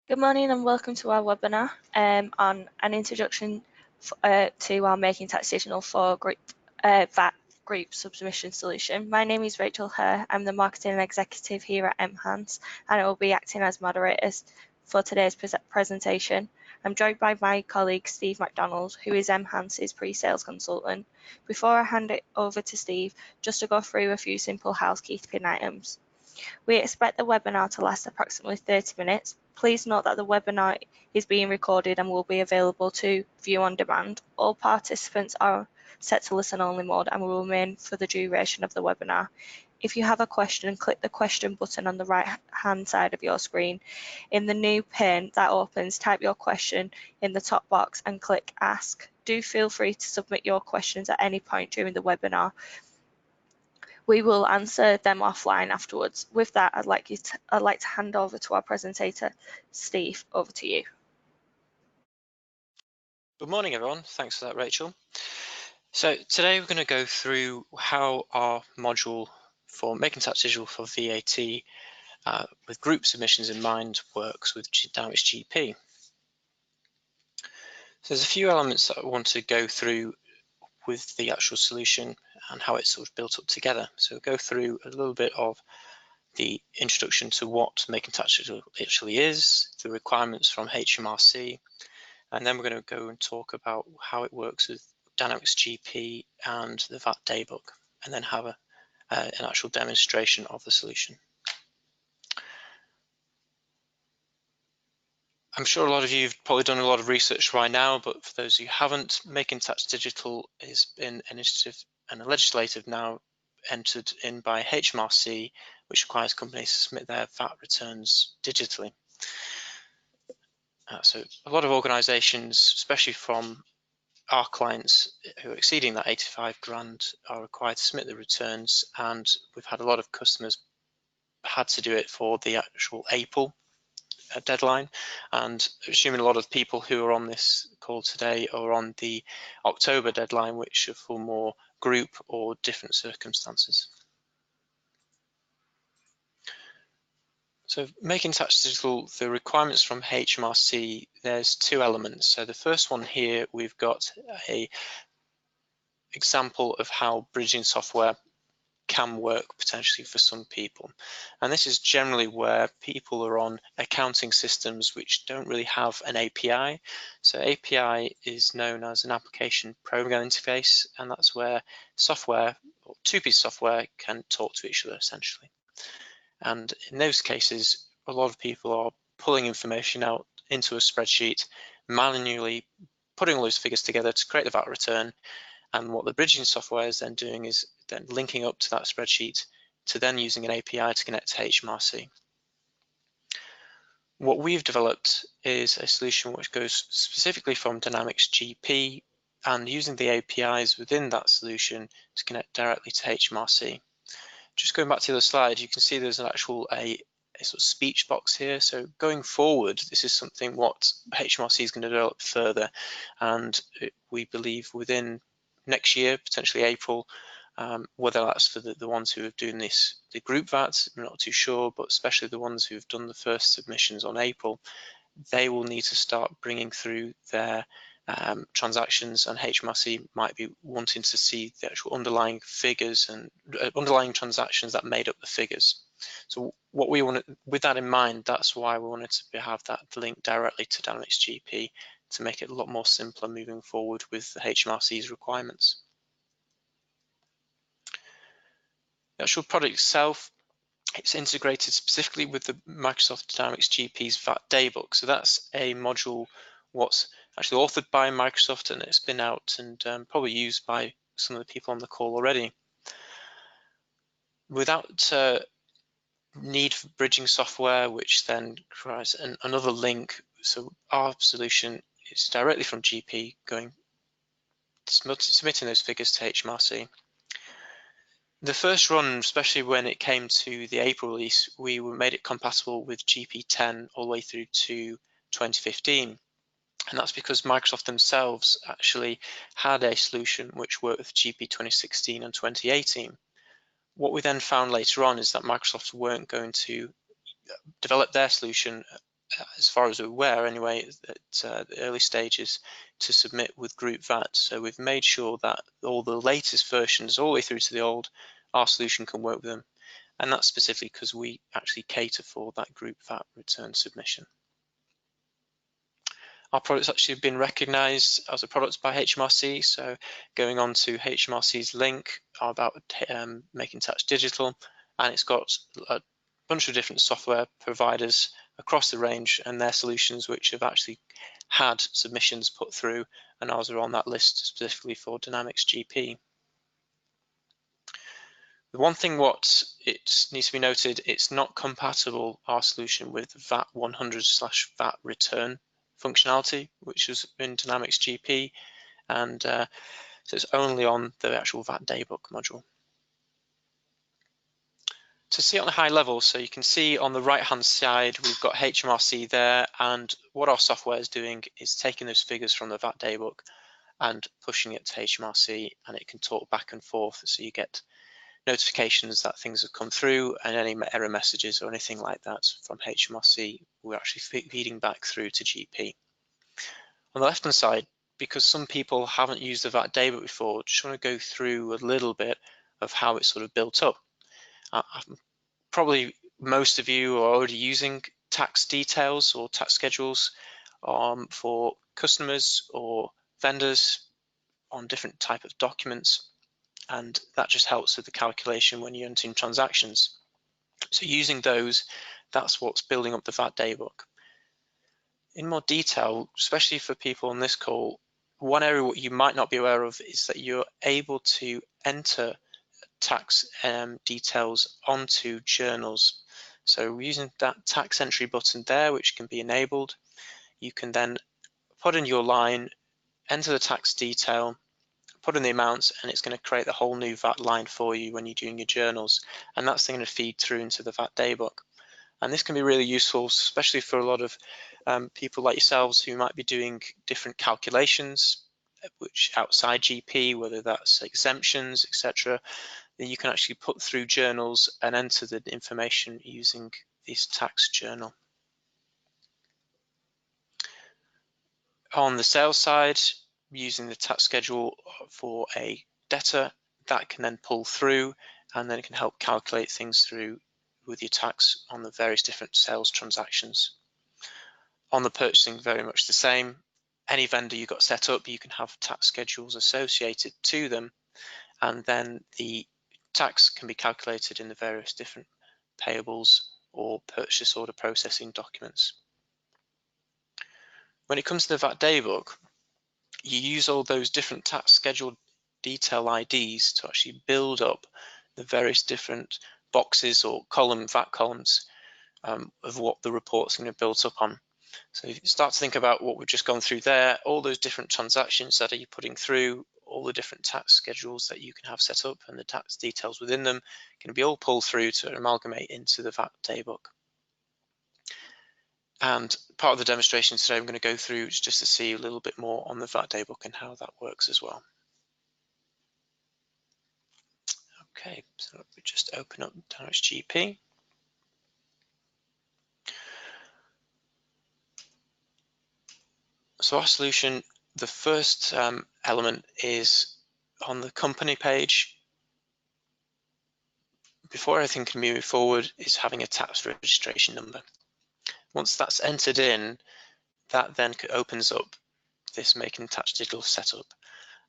Good morning and welcome to our webinar on an introduction to our Making Tax Digital for VAT Group Submission solution. My name is Rachel Herr. I'm the Marketing Executive here at MHANS and I will be acting as moderator for today's presentation. I'm joined by my colleague Steve MacDonald, who is MHANS's pre-sales consultant. Before I hand it over to Steve, just to go through a few simple housekeeping items. We expect the webinar to last approximately 30 minutes. Please note that the webinar is being recorded and will be available to view on demand. All participants are set to listen-only mode and will remain for the duration of the webinar. If you have a question, click the question button on the right-hand side of your screen. In the new pane that opens, type your question in the top box and click Ask. Do feel free to submit your questions at any point during the webinar. We will answer them offline afterwards. With that, I'd like to hand over to our presenter, Steve. Over to you. Good morning, everyone. Thanks for that, Rachel. So today we're going to go through how our module for Making Tax Digital for VAT with group submissions in mind works with Dynamics GP. So there's a few elements that I want to go through with the actual solution and how it's sort of built up together. So we'll go through a little bit of the introduction to what Making Tax Digital actually is, the requirements from HMRC, and then we're going to go and talk about how it works with Dynamics GP and the VAT Daybook, and then have an actual demonstration of the solution. I'm sure a lot of you have probably done a lot of research right now, but for those who haven't, Making Tax Digital has been an initiative and a legislative now entered in by HMRC, which requires companies to submit their VAT returns digitally. So a lot of organisations, especially from our clients who are exceeding that 85 grand, are required to submit the returns, and we've had a lot of customers had to do it for the actual April deadline, and assuming a lot of people who are on this call today are on the October deadline, which are for more group or different circumstances. So Making Tax Digital, the requirements from HMRC, there's two elements. So the first one here, we've got a example of how bridging software can work potentially for some people, and this is generally where people are on accounting systems which don't really have an API. So API is known as an application programming interface, and that's where software or two-piece software can talk to each other essentially. And in those cases, a lot of people are pulling information out into a spreadsheet, manually putting all those figures together to create the VAT return. And what the bridging software is then doing is then linking up to that spreadsheet to then using an API to connect to HMRC. What we've developed is a solution which goes specifically from Dynamics GP and using the APIs within that solution to connect directly to HMRC. Just going back to the other slide, you can see there's an actual a sort of speech box here. So going forward, this is something what HMRC is going to develop further, and we believe within next year, potentially April, whether that's for the ones who are doing this, the group VAT, I'm not too sure, but especially the ones who've done the first submissions on April, they will need to start bringing through their transactions, and HMRC might be wanting to see the actual underlying figures and underlying transactions that made up the figures. So what we want, with that in mind, that's why we wanted to have that link directly to Dynamics GP to make it a lot more simpler moving forward with the HMRC's requirements. The actual product itself, it's integrated specifically with the Microsoft Dynamics GP's VAT Daybook. So that's a module what's actually authored by Microsoft, and it's been out and probably used by some of the people on the call already. Without need for bridging software, which then provides another link. So our solution is directly from GP going submitting those figures to HMRC. The first run, especially when it came to the April release, we made it compatible with GP10 all the way through to 2015. And that's because Microsoft themselves actually had a solution which worked with GP 2016 and 2018. What we then found later on is that Microsoft weren't going to develop their solution as far as we're aware anyway, at the early stages to submit with group VAT. So we've made sure that all the latest versions, all the way through to the old, our solution can work with them. And that's specifically because we actually cater for that group VAT return submission. Our products actually have been recognised as a product by HMRC. So going on to HMRC's link about making tax digital, and it's got a bunch of different software providers across the range and their solutions which have actually had submissions put through, and ours are on that list specifically for Dynamics GP. The one thing what it needs to be noted, it's not compatible, our solution, with VAT 100/VAT return functionality, which is in Dynamics GP, and so it's only on the actual VAT daybook module. To see it on a high level, so you can see on the right hand side we've got HMRC there, and what our software is doing is taking those figures from the VAT daybook and pushing it to HMRC, and it can talk back and forth, so you get notifications that things have come through, and any error messages or anything like that from HMRC we're actually feeding back through to GP. On the left hand side, because some people haven't used the VAT daybook before, just want to go through a little bit of how it's sort of built up. Probably most of you are already using tax details or tax schedules for customers or vendors on different type of documents, and that just helps with the calculation when you're entering transactions. So using those, that's what's building up the VAT daybook. In more detail, especially for people on this call, one area what you might not be aware of is that you're able to enter tax details onto journals. So using that tax entry button there, which can be enabled, you can then put in your line, enter the tax detail, put in the amounts, and it's going to create the whole new VAT line for you when you're doing your journals, and that's then going to feed through into the VAT daybook. And this can be really useful, especially for a lot of people like yourselves who might be doing different calculations which outside GP, whether that's exemptions, etc. Then you can actually put through journals and enter the information using this tax journal. On the sales side, using the tax schedule for a debtor, that can then pull through, and then it can help calculate things through with your tax on the various different sales transactions. On the purchasing, very much the same. Any vendor you got set up, you can have tax schedules associated to them, and then the tax can be calculated in the various different payables or purchase order processing documents. When it comes to the VAT daybook, you use all those different tax schedule detail IDs to actually build up the various different boxes or VAT columns of what the report's going to build up on. So if you start to think about what we've just gone through there, all those different transactions that are you putting through, all the different tax schedules that you can have set up and the tax details within them can be all pulled through to amalgamate into the VAT daybook. And part of the demonstration today I'm going to go through is just to see a little bit more on the VAT daybook and how that works as well. Okay, so we just open up Dynamics GP. So our solution, the first element is on the company page. Before everything can move forward is having a tax registration number. Once that's entered in, that then opens up this Making Tax Digital setup.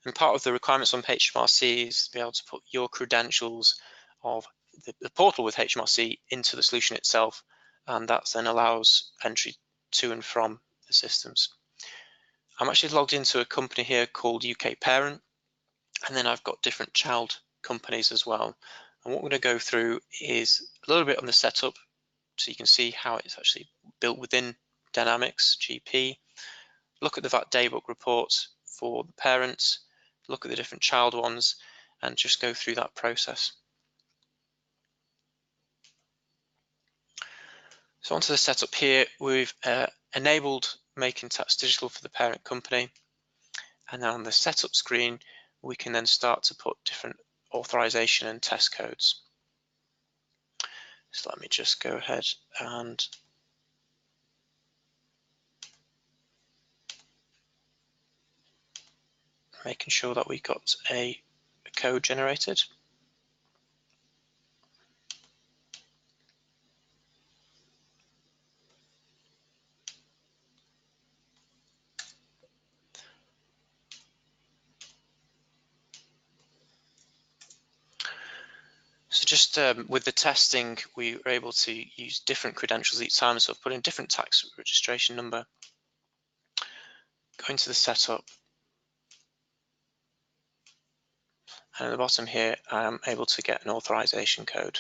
And part of the requirements on HMRC is to be able to put your credentials of the portal with HMRC into the solution itself, and that then allows entry to and from the systems. I'm actually logged into a company here called UK Parent, and then I've got different child companies as well. And what we're going to go through is a little bit on the setup, so you can see how it's actually built within Dynamics GP, look at the VAT daybook reports for the parents, look at the different child ones, and just go through that process. So onto the setup here, we've enabled Making Tax Digital for the parent company, and then on the setup screen we can then start to put different authorization and test codes. So let me just go ahead and making sure that we got a code generated. So just with the testing, we were able to use different credentials each time. So I've put in different tax registration number, go into the setup, and at the bottom here, I'm able to get an authorization code.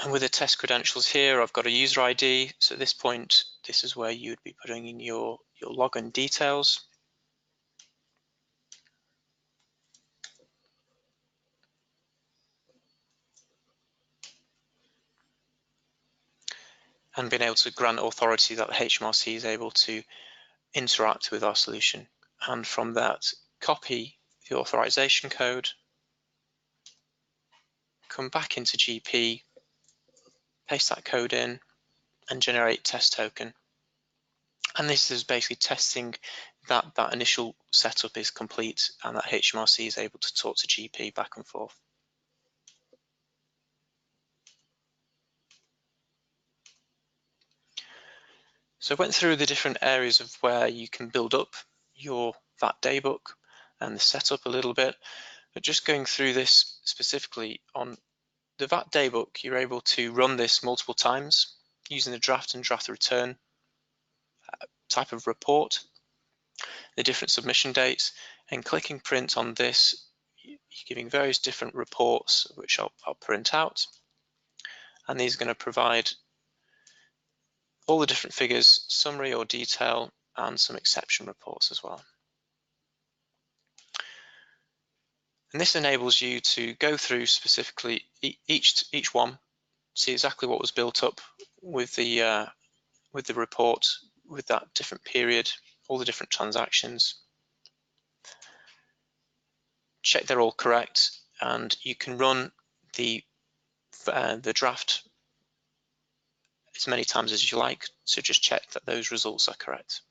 And with the test credentials here, I've got a user ID. So at this point, this is where you would be putting in your login details. And being able to grant authority that the HMRC is able to interact with our solution. And from that, copy the authorization code, come back into GP, paste that code in, and generate test token. And this is basically testing that that initial setup is complete and that HMRC is able to talk to GP back and forth. So I went through the different areas of where you can build up your VAT daybook and the setup a little bit, but just going through this specifically on the VAT daybook, you're able to run this multiple times using the draft and draft return type of report, the different submission dates, and clicking print on this, you're giving various different reports which I'll print out, and these are going to provide all the different figures, summary or detail, and some exception reports as well. And this enables you to go through specifically each one, see exactly what was built up with the report, with that different period, all the different transactions. Check they're all correct, and you can run the draft as many times as you like, so just check that those results are correct.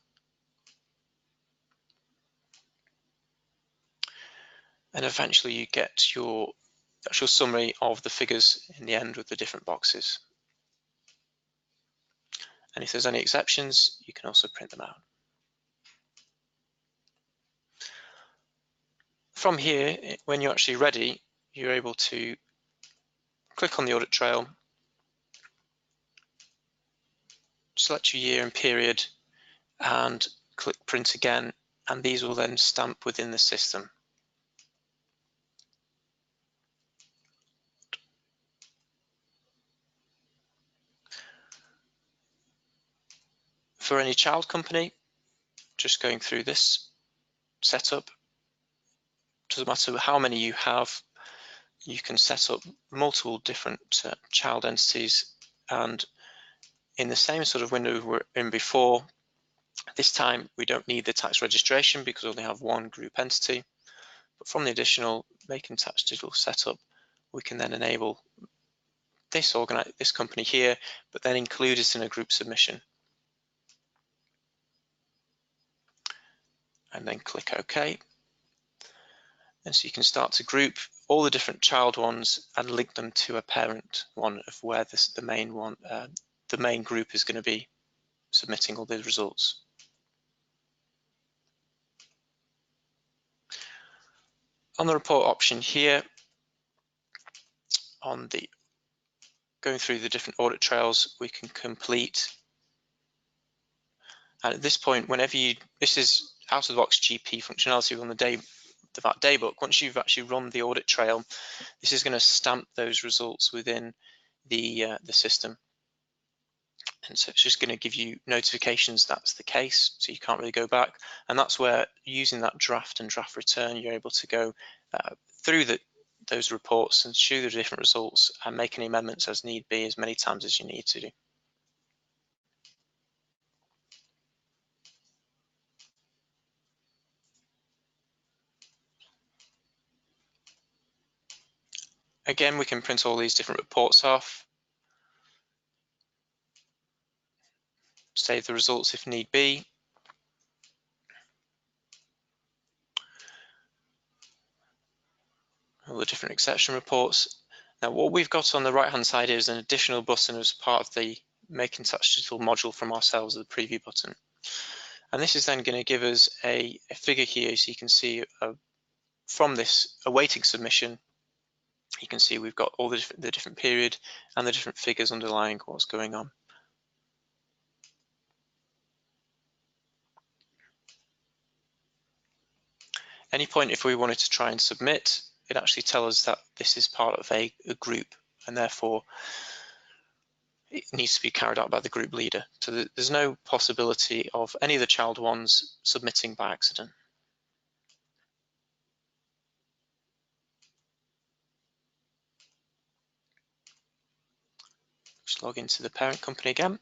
And eventually you get your actual summary of the figures in the end with the different boxes. And if there's any exceptions, you can also print them out. From here, when you're actually ready, you're able to click on the audit trail, select your year and period, and click print again, and these will then stamp within the system. For any child company, just going through this setup, doesn't matter how many you have, you can set up multiple different child entities, and in the same sort of window we were in before, this time we don't need the tax registration because we only have one group entity. But from the additional making tax digital setup, we can then enable this company here, but then include it in a group submission. And then click OK. And so you can start to group all the different child ones and link them to a parent one of where the main group is going to be submitting all the results. On the report option here, on the going through the different audit trails, we can complete. And at this point, whenever this is out of the box GP functionality on the VAT daybook. Once you've actually run the audit trail, this is going to stamp those results within the system. And so it's just going to give you notifications that's the case, so you can't really go back. And that's where, using that draft and draft return, you're able to go through those reports and show the different results and make any amendments as need be, as many times as you need to do. Again, we can print all these different reports off, save the results if need be. All the different exception reports. Now what we've got on the right hand side is an additional button as part of the Making Tax Digital module from ourselves, the preview button. And this is then going to give us a figure here, so you can see from this awaiting submission, you can see we've got all the different period and the different figures underlying what's going on. Any point if we wanted to try and submit, it actually tells us that this is part of a group and therefore it needs to be carried out by the group leader. So there's no possibility of any of the child ones submitting by accident. Just log into the parent company again.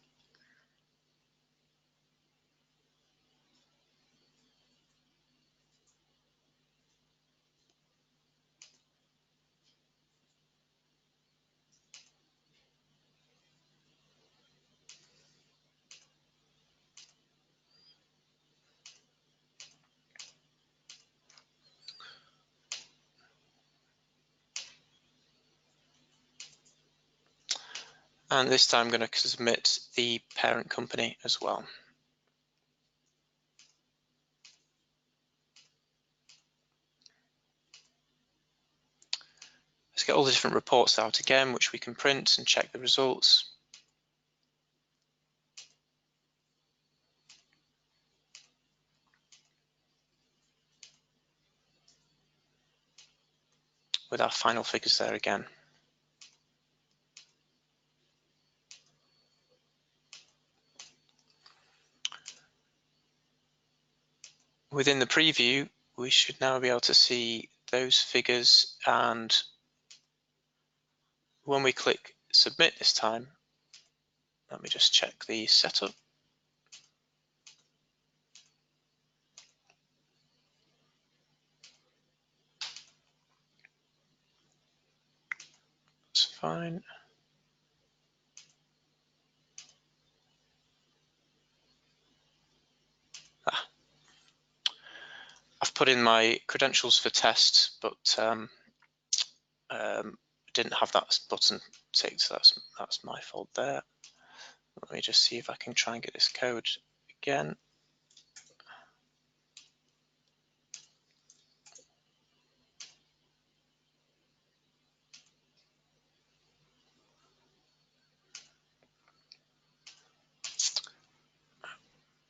And this time I'm going to submit the parent company as well. Let's get all the different reports out again, which we can print and check the results. With our final figures there again. Within the preview, we should now be able to see those figures, and when we click submit this time, let me just check the setup. It's fine. I've put in my credentials for test, but didn't have that button ticked, so that's my fault there. Let me just see if I can try and get this code again.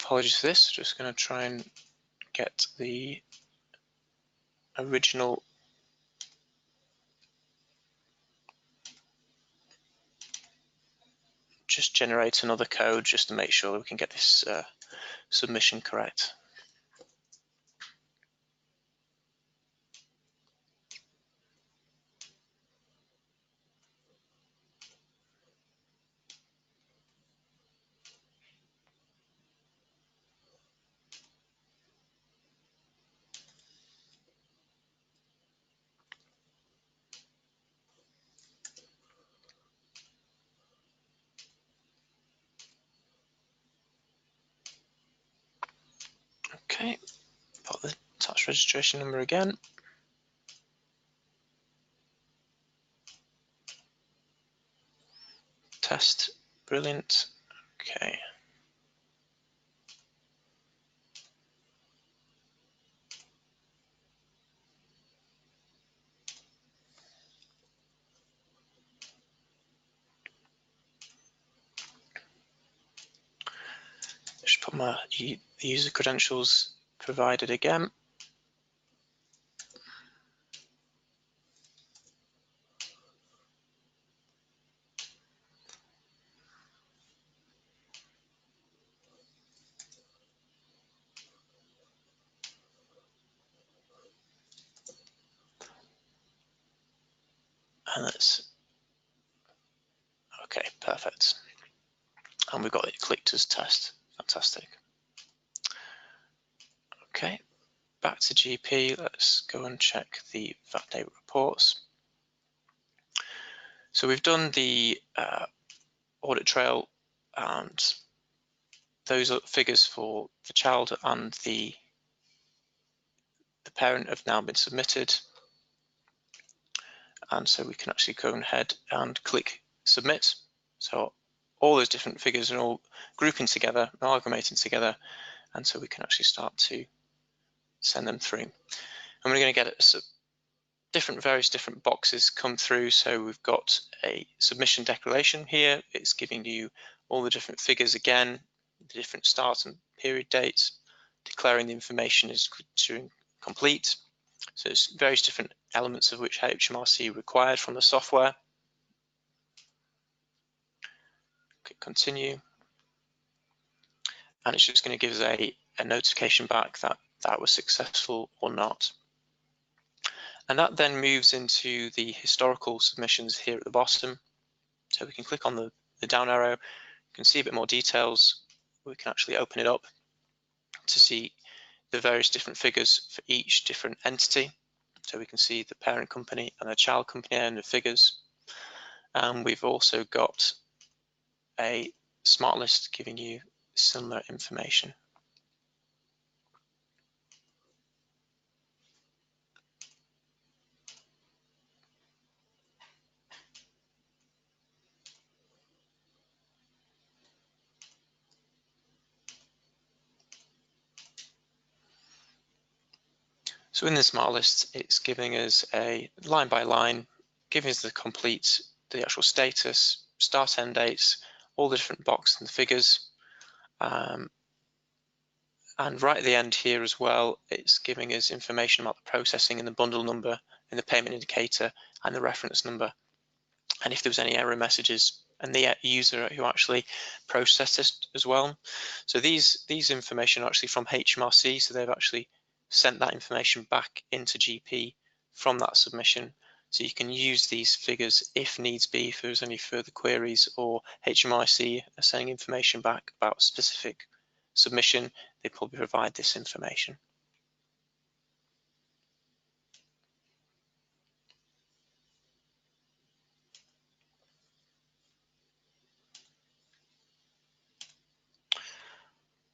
Apologies for this, just going to try and get the original just generate another code just to make sure we can get this submission correct. Okay, put the tax registration number again. Test, brilliant. Okay. Just put my user credentials provided again. And that's okay, perfect. And we've got it clicked as test. Fantastic. Okay, back to GP. Let's go and check the VAT date reports. So we've done the audit trail, and those figures for the child and the parent have now been submitted. And so we can actually go ahead and click submit. So all those different figures are all grouping together, amalgamating together, and so we can actually start to send them through. And we're going to get various different boxes come through. So we've got a submission declaration here. It's giving you all the different figures again, the different start and period dates, declaring the information is complete. So there's various different elements of which HMRC required from the software. Click continue. And it's just going to give us a notification back that that was successful or not. And that then moves into the historical submissions here at the bottom. So we can click on the down arrow, you can see a bit more details. We can actually open it up to see the various different figures for each different entity. So we can see the parent company and the child company and the figures. And we've also got a smart list giving you similar information. So in the smart list, it's giving us a line by line, giving us the actual status, start end dates, all the different boxes and the figures. And right at the end here as well, it's giving us information about the processing and the bundle number and the payment indicator and the reference number. And if there was any error messages and the user who actually processed it as well. So these information are actually from HMRC, so they've actually sent that information back into GP from that submission. So you can use these figures if needs be, if there's any further queries or HMRC are sending information back about a specific submission, they probably provide this information.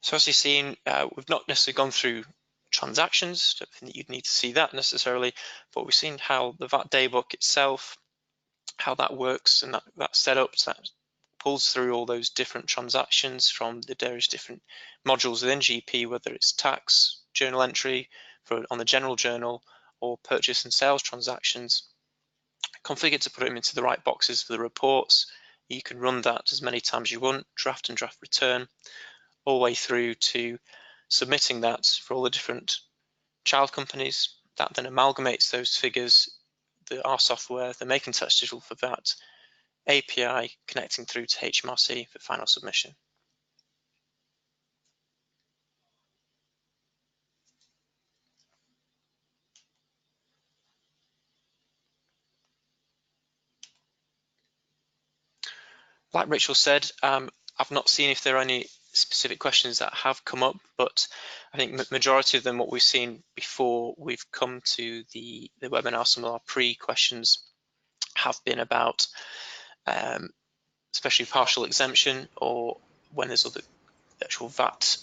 So as you've seen, we've not necessarily gone through transactions. Don't think that you'd need to see that necessarily, but we've seen how the VAT daybook itself, how that works, and that's set up so that pulls through all those different transactions from the various different modules within GP, whether it's tax, journal entry on the general journal, or purchase and sales transactions. Configure to put them into the right boxes for the reports. You can run that as many times as you want, draft and draft return, all the way through to submitting that for all the different child companies. That then amalgamates those figures, our software, the making tax digital for that, API connecting through to HMRC for final submission. Like Rachel said, I've not seen if there are any specific questions that have come up, but I think majority of them, what we've seen before we've come to the webinar, some of our pre-questions have been about especially partial exemption, or when there's other actual VAT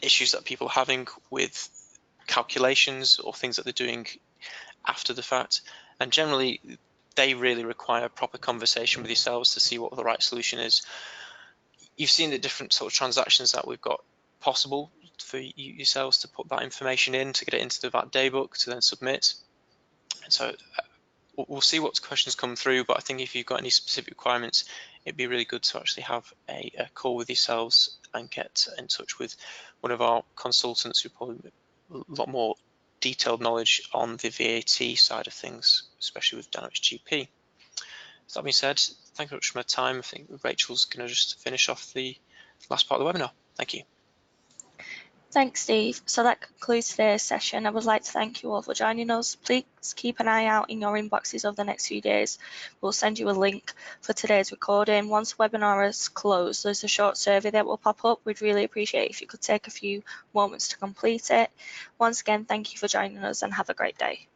issues that people are having with calculations or things that they're doing after the fact. And generally, they really require a proper conversation with yourselves to see what the right solution is. You've seen the different sort of transactions that we've got possible for yourselves to put that information in, to get it into the VAT daybook, to then submit. And so we'll see what questions come through, but I think if you've got any specific requirements, it'd be really good to actually have a call with yourselves and get in touch with one of our consultants who probably a lot more detailed knowledge on the VAT side of things, especially with Dynamics GP. So that being said, thank you very much for my time. I think Rachel's going to just finish off the last part of the webinar. Thank you. Thanks, Steve. So that concludes today's session. I would like to thank you all for joining us. Please keep an eye out in your inboxes over the next few days. We'll send you a link for today's recording. Once the webinar is closed, there's a short survey that will pop up. We'd really appreciate it if you could take a few moments to complete it. Once again, thank you for joining us and have a great day.